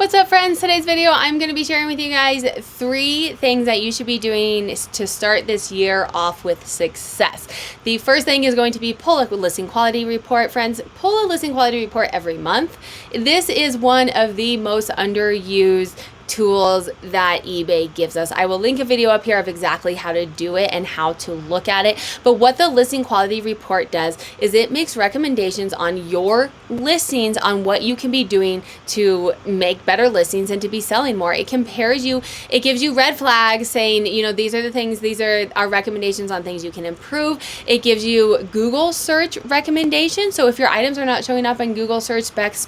What's up, friends? Today's video, I'm going to be sharing with you guys 3 things that you should be doing to start this year off with success. The first thing is going to be pull a listing quality report. Friends, pull a listing quality report every month. This is one of the most underused tools that eBay gives us. I will link a video up here of exactly how to do it and how to look at it. But what the listing quality report does is it makes recommendations on your listings on what you can be doing to make better listings and to be selling more. It compares you, it gives you red flags saying, you know, these are the things, these are our recommendations on things you can improve. It gives you Google search recommendations. So if your items are not showing up in Google search best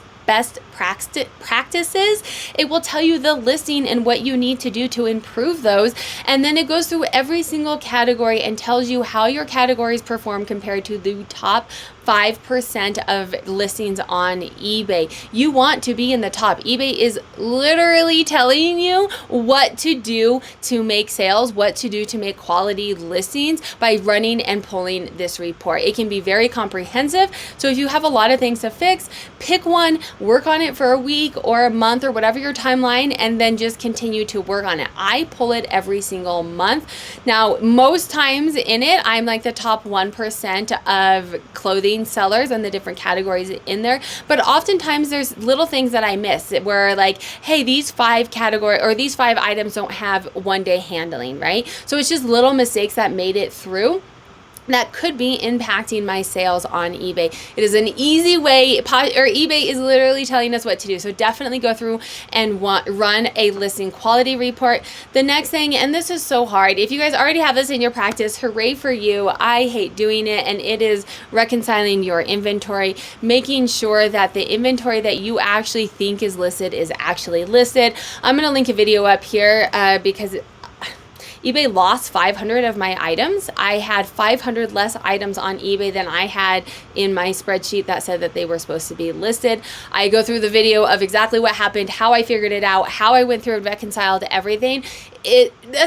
practices, it will tell you the listing and what you need to do to improve those. And then it goes through every single category and tells you how your categories perform compared to the top 5% of listings on eBay. You want to be in the top. eBay is literally telling you what to do to make sales, what to do to make quality listings by running and pulling this report. It can be very comprehensive. So if you have a lot of things to fix, pick one, work on it for a week or a month or whatever your timeline, and then just continue to work on it. I pull it every single month. Now, most times in it, I'm like the top 1% of clothing sellers and the different categories in there, but oftentimes there's little things that I miss where like, hey, these 5 category or these 5 items don't have 1-day handling, right? So it's just little mistakes that made it through that could be impacting my sales on eBay. It is an easy way, eBay is literally telling us what to do. So definitely go through and run a listing quality report. The next thing, and this is so hard, if you guys already have this in your practice, hooray for you. I hate doing it, and it is reconciling your inventory, making sure that the inventory that you actually think is listed is actually listed. I'm gonna link a video up here because eBay lost 500 of my items. I had 500 less items on eBay than I had in my spreadsheet that said that they were supposed to be listed. I go through the video of exactly what happened, how I figured it out, how I went through and reconciled everything.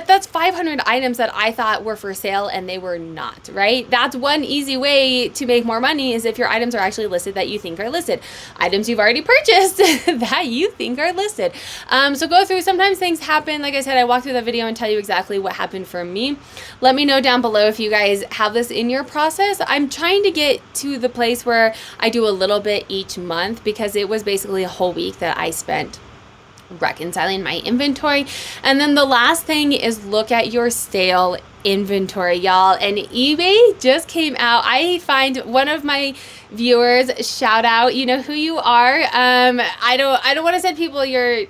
That's 500 items that I thought were for sale and they were not, right? That's one easy way to make more money, is if your items are actually listed that you think are listed. Items you've already purchased that you think are listed. So go through, sometimes things happen. Like I said, I walk through the video and tell you exactly what happened for me. Let me know down below if you guys have this in your process. I'm trying to get to the place where I do a little bit each month, because it was basically a whole week that I spent reconciling my inventory. And then the last thing is look at your stale inventory, y'all. And eBay just came out. I find one of my viewers, shout out, you know who you are. I don't want to send people yeah,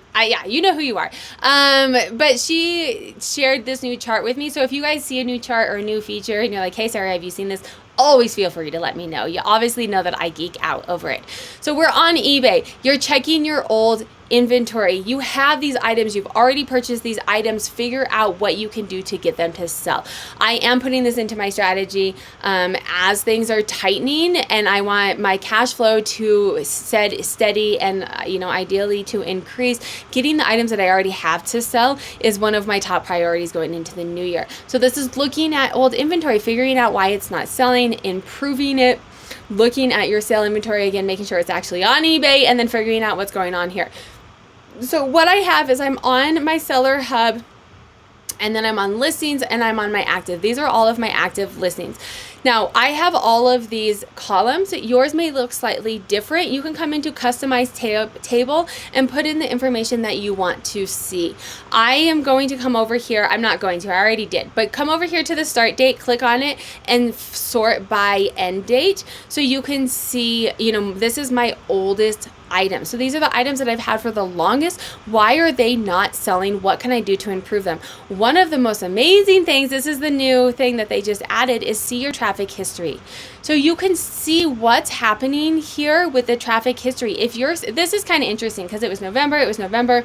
you know who you are. But she shared this new chart with me. So if you guys see a new chart or a new feature and you're like, hey, Sarah, have you seen this? Always feel free to let me know. You obviously know that I geek out over it. So we're on eBay. You're checking your old inventory. You have these items. You've already purchased these items. Figure out what you can do to get them to sell. I am putting this into my strategy as things are tightening, and I want my cash flow to steady and ideally to increase. Getting the items that I already have to sell is one of my top priorities going into the new year. So this is looking at old inventory, figuring out why it's not selling, improving it, looking at your sale inventory again, making sure it's actually on eBay, and then figuring out what's going on here. So what I have is I'm on my seller hub, and then I'm on listings, and I'm on my active. These are all of my active listings. Now, I have all of these columns. Yours may look slightly different. You can come into customize table and put in the information that you want to see. I am going to come over here. I'm not going to, I already did, but come over here to the start date, click on it, and sort by end date. So you can see, this is my oldest items. So these are the items that I've had for the longest. Why are they not selling? What can I do to improve them? One of the most amazing things, this is the new thing that they just added, is see your traffic history. So you can see what's happening here with the traffic history. This is kind of interesting because it was November.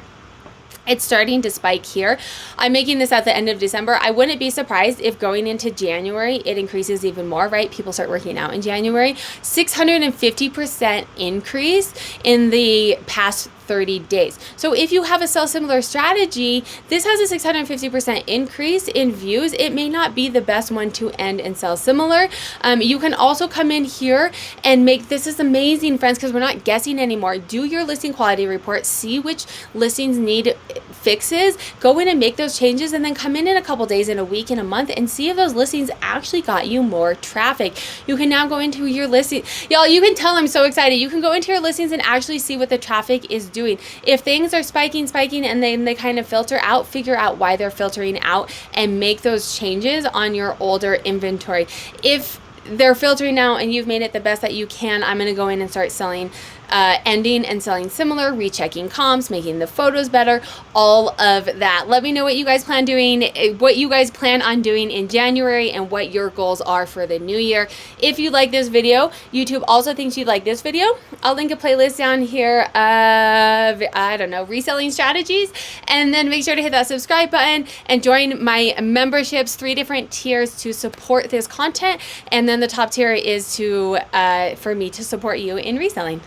It's starting to spike here. I'm making this at the end of December. I wouldn't be surprised if going into January, it increases even more, right? People start working out in January. 650% increase in the past 30 days. So if you have a sell similar strategy, this has a 650% increase in views. It may not be the best one to end and sell similar. You can also come in here and make, this is amazing, friends, because we're not guessing anymore. Do your listing quality report, see which listings need fixes, go in and make those changes, and then come in a couple days, in a week, in a month, and see if those listings actually got you more traffic. You can now go into your listing. Y'all, you can tell I'm so excited. You can go into your listings and actually see what the traffic is doing. If things are spiking, and then they kind of filter out, figure out why they're filtering out and make those changes on your older inventory. If they're filtering out and you've made it the best that you can, I'm going to go in and start selling, ending and selling similar, rechecking comps, making the photos better, all of that. Let me know what you guys plan on doing in January and what your goals are for the new year. If you like this video, YouTube also thinks you'd like this video. I'll link a playlist down here of, I don't know, reselling strategies, and then make sure to hit that subscribe button and join my memberships, 3 different tiers to support this content, and then the top tier is to for me to support you in reselling.